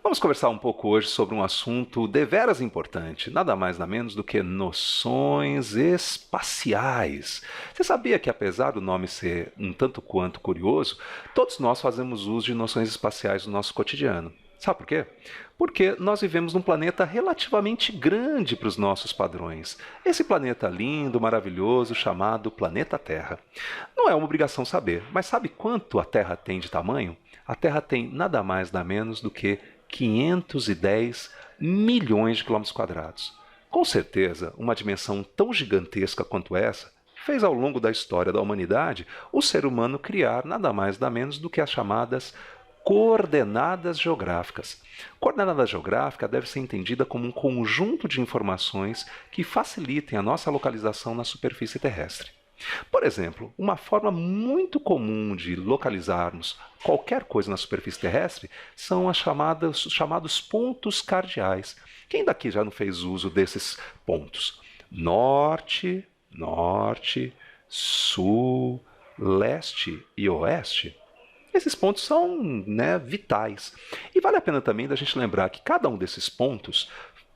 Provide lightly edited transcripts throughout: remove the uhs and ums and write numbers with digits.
Vamos conversar um pouco hoje sobre um assunto deveras importante, nada mais nada menos do que noções espaciais. Você sabia que, apesar do nome ser um tanto quanto curioso, todos nós fazemos uso de noções espaciais no nosso cotidiano? Sabe por quê? Porque nós vivemos num planeta relativamente grande para os nossos padrões. Esse planeta lindo, maravilhoso, chamado planeta Terra. Não é uma obrigação saber, mas sabe quanto a Terra tem de tamanho? A Terra tem nada mais nada menos do que 510 milhões de quilômetros quadrados. Com certeza, uma dimensão tão gigantesca quanto essa fez ao longo da história da humanidade o ser humano criar nada mais nada menos do que as chamadas coordenadas geográficas. Coordenada geográfica deve ser entendida como um conjunto de informações que facilitem a nossa localização na superfície terrestre. Por exemplo, uma forma muito comum de localizarmos qualquer coisa na superfície terrestre são os chamados pontos cardeais. Quem daqui já não fez uso desses pontos? Norte, norte, sul, leste e oeste? Esses pontos são, vitais. E vale a pena também da gente lembrar que cada um desses pontos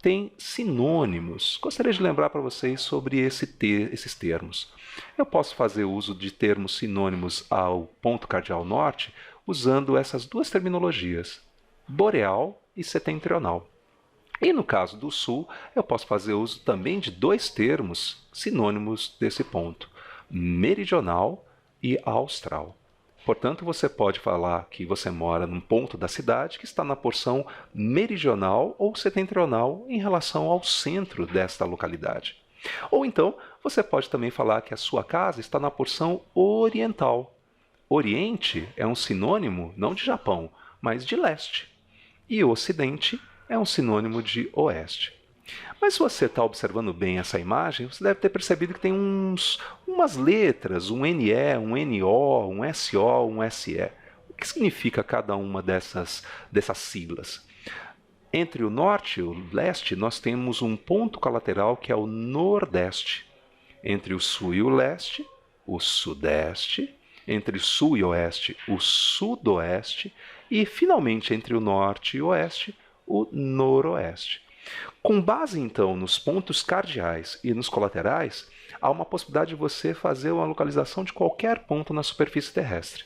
tem sinônimos. Gostaria de lembrar para vocês sobre esses termos. Eu posso fazer uso de termos sinônimos ao ponto cardeal norte usando essas duas terminologias, boreal e setentrional. E no caso do sul, eu posso fazer uso também de dois termos sinônimos desse ponto, meridional e austral. Portanto, você pode falar que você mora num ponto da cidade que está na porção meridional ou setentrional em relação ao centro desta localidade. Ou então, você pode também falar que a sua casa está na porção oriental. Oriente é um sinônimo não de Japão, mas de leste. E ocidente é um sinônimo de oeste. Mas se você está observando bem essa imagem, você deve ter percebido que tem umas letras, um NE, um NO, um SO, um SE. O que significa cada uma dessas siglas? Entre o norte e o leste, nós temos um ponto colateral que é o nordeste. Entre o sul e o leste, o sudeste. Entre o sul e o oeste, o sudoeste. E, finalmente, entre o norte e o oeste, o noroeste. Com base, então, nos pontos cardeais e nos colaterais, há uma possibilidade de você fazer uma localização de qualquer ponto na superfície terrestre.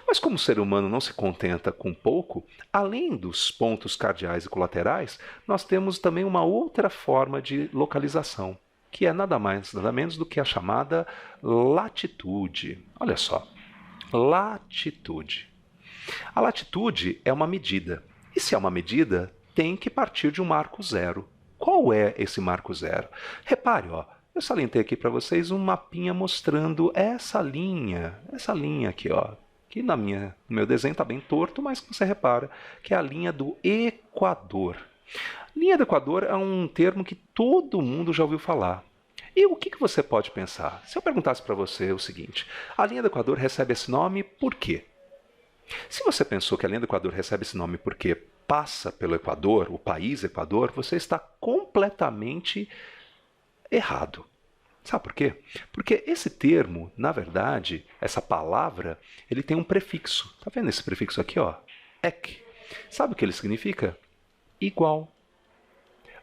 Mas como o ser humano não se contenta com pouco, além dos pontos cardeais e colaterais, nós temos também uma outra forma de localização, que é nada mais, nada menos do que a chamada latitude. Olha só, latitude. A latitude é uma medida, e se é uma medida, tem que partir de um marco zero. Qual é esse marco zero? Repare, eu salientei aqui para vocês um mapinha mostrando essa linha aqui, que no meu desenho está bem torto, mas você repara que é a linha do Equador. Linha do Equador é um termo que todo mundo já ouviu falar. E o que você pode pensar? Se eu perguntasse para você o seguinte, a linha do Equador recebe esse nome por quê? Se você pensou que a linha do Equador recebe esse nome porque passa pelo Equador, o país Equador, você está completamente errado. Sabe por quê? Porque esse termo, na verdade, essa palavra, ele tem um prefixo. Tá vendo esse prefixo aqui, ek? Sabe o que ele significa? Igual.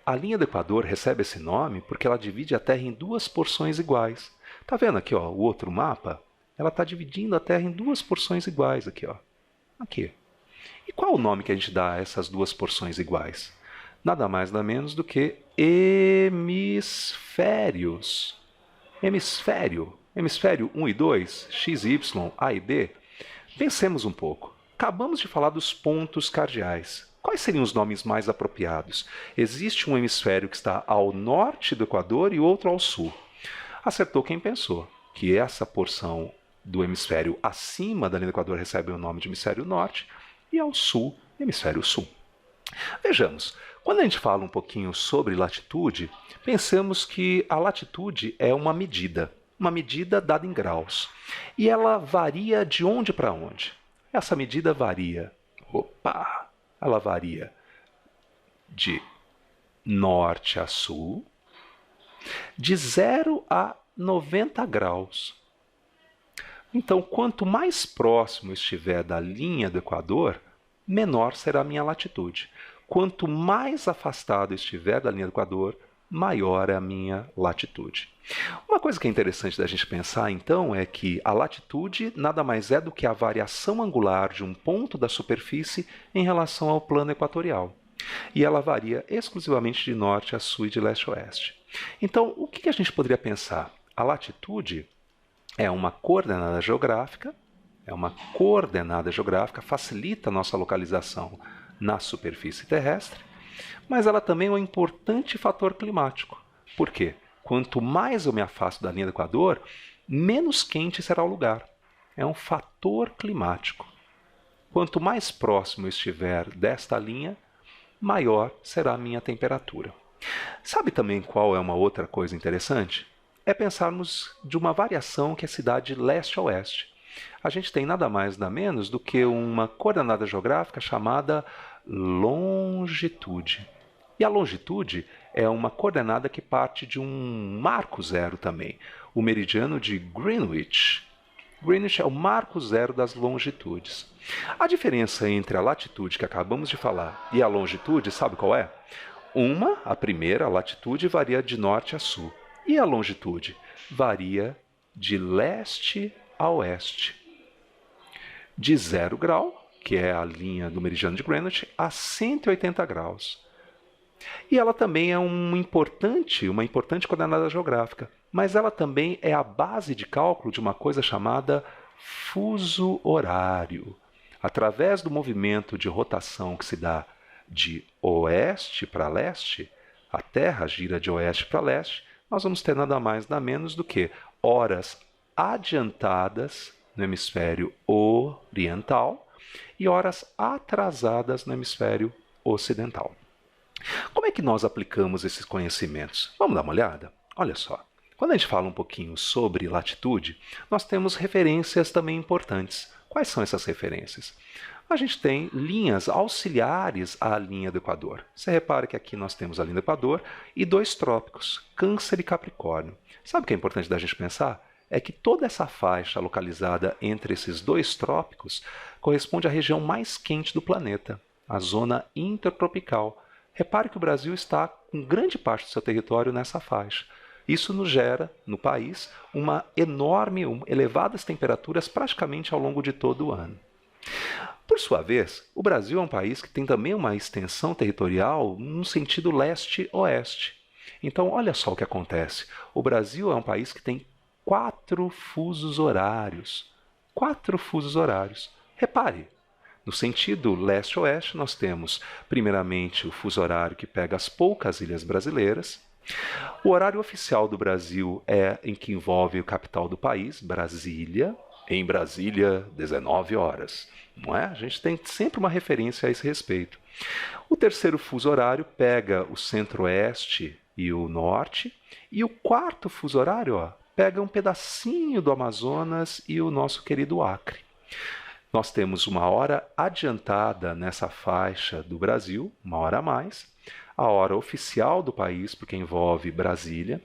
A linha do Equador recebe esse nome porque ela divide a Terra em duas porções iguais. Tá vendo aqui, o outro mapa? Ela está dividindo a Terra em duas porções iguais aqui, Aqui. E qual é o nome que a gente dá a essas duas porções iguais? Nada mais, nada menos do que hemisférios. Hemisfério 1 e 2, x e y, a e b. Pensemos um pouco. Acabamos de falar dos pontos cardeais. Quais seriam os nomes mais apropriados? Existe um hemisfério que está ao norte do Equador e outro ao sul. Acertou quem pensou que essa porção do hemisfério acima da linha do Equador recebe o nome de hemisfério norte e ao sul, hemisfério sul. Vejamos, quando a gente fala um pouquinho sobre latitude, pensamos que a latitude é uma medida dada em graus. E ela varia de onde para onde? Essa medida varia, ela varia de norte a sul, de 0 a 90 graus. Então, quanto mais próximo estiver da linha do Equador, menor será a minha latitude. Quanto mais afastado estiver da linha do Equador, maior é a minha latitude. Uma coisa que é interessante da gente pensar, então, é que a latitude nada mais é do que a variação angular de um ponto da superfície em relação ao plano equatorial. E ela varia exclusivamente de norte a sul e de leste a oeste. Então, o que a gente poderia pensar? A latitude é uma coordenada geográfica, facilita a nossa localização na superfície terrestre, mas ela também é um importante fator climático. Por quê? Quanto mais eu me afasto da linha do Equador, menos quente será o lugar. É um fator climático. Quanto mais próximo eu estiver desta linha, maior será a minha temperatura. Sabe também qual é uma outra coisa interessante? É pensarmos de uma variação que é a cidade leste a oeste. A gente tem nada mais nada menos do que uma coordenada geográfica chamada longitude. E a longitude é uma coordenada que parte de um marco zero também, o meridiano de Greenwich. Greenwich é o marco zero das longitudes. A diferença entre a latitude que acabamos de falar e a longitude, sabe qual é? A primeira, a latitude, varia de norte a sul. E a longitude varia de leste a oeste. De 0 grau, que é a linha do meridiano de Greenwich, a 180 graus. E ela também é uma importante coordenada geográfica, mas ela também é a base de cálculo de uma coisa chamada fuso horário. Através do movimento de rotação que se dá de oeste para leste, a Terra gira de oeste para leste, nós vamos ter nada mais nada menos do que horas adiantadas no hemisfério oriental e horas atrasadas no hemisfério ocidental. Como é que nós aplicamos esses conhecimentos? Vamos dar uma olhada? Olha só, quando a gente fala um pouquinho sobre latitude, nós temos referências também importantes. Quais são essas referências? A gente tem linhas auxiliares à linha do Equador. Você repara que aqui nós temos a linha do Equador e 2 trópicos, Câncer e Capricórnio. Sabe o que é importante da gente pensar? É que toda essa faixa localizada entre esses 2 trópicos corresponde à região mais quente do planeta, a zona intertropical. Repare que o Brasil está com grande parte do seu território nessa faixa. Isso nos gera, no país, elevadas temperaturas praticamente ao longo de todo o ano. Por sua vez, o Brasil é um país que tem também uma extensão territorial no sentido leste-oeste. Então, olha só o que acontece. O Brasil é um país que tem 4 fusos horários. 4 fusos horários. Repare, no sentido leste-oeste, nós temos, primeiramente, o fuso horário que pega as poucas ilhas brasileiras. O horário oficial do Brasil é em que envolve a capital do país, Brasília. Em Brasília, 19 horas. Não é? A gente tem sempre uma referência a esse respeito. O terceiro fuso horário pega o centro-oeste e o norte. E o quarto fuso horário pega um pedacinho do Amazonas e o nosso querido Acre. Nós temos uma hora adiantada nessa faixa do Brasil, uma hora a mais. A hora oficial do país, porque envolve Brasília.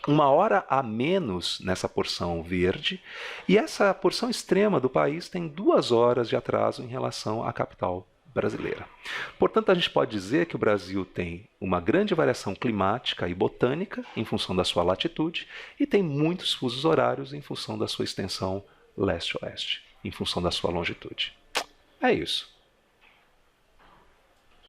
Uma hora a menos nessa porção verde, e essa porção extrema do país tem 2 horas de atraso em relação à capital brasileira. Portanto, a gente pode dizer que o Brasil tem uma grande variação climática e botânica em função da sua latitude e tem muitos fusos horários em função da sua extensão leste-oeste, em função da sua longitude. É isso.